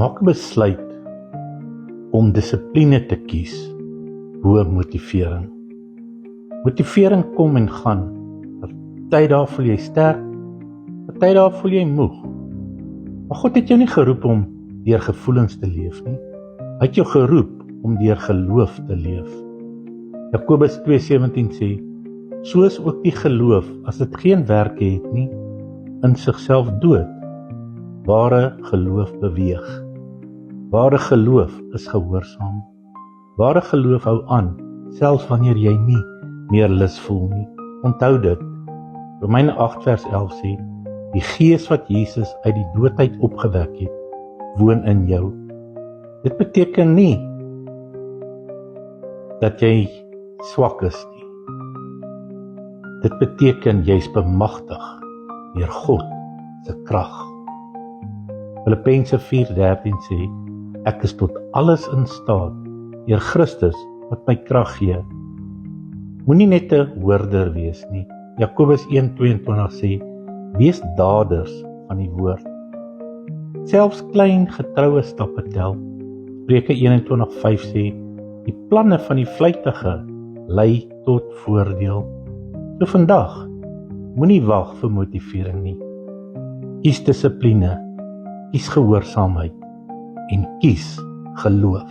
Maak 'n besluit om dissipline te kies bo motivering. Motivering kom en gaan. Party dae voel jy sterk, party dae voel jy moeg. Maar God het jou nie geroep om deur gevoelens te leef nie. Hy het jou geroep om deur geloof te leef. Jakobus 2:17 sê, soos ook die geloof, as dit geen werke het nie, in sigself dood. Ware geloof beweeg. Ware geloof is gehoorsaam. Ware geloof hou aan, selfs wanneer jy nie meer lus voel nie. Onthou dit. Romeine 8:11 sê, die Gees wat Jesus uit die dood uit opgewek het, woon in jou. Dit beteken nie dat jy swak is nie. Dit beteken jy's bemagtig deur God se krag. Filippense 4:13 sê, ek is tot alles in staat deur Christus wat my krag gee. Moenie net 'n hoorder wees nie. Jakobus 1:22 sê, wees daders van die woord. Selfs klein getroue stappe tel. Spreuke 21:5 sê, die planne van die vlytige lei tot voordeel. So vandag, moenie wag vir motivering nie. Kies dissipline, kies gehoorsaamheid en kies geloof.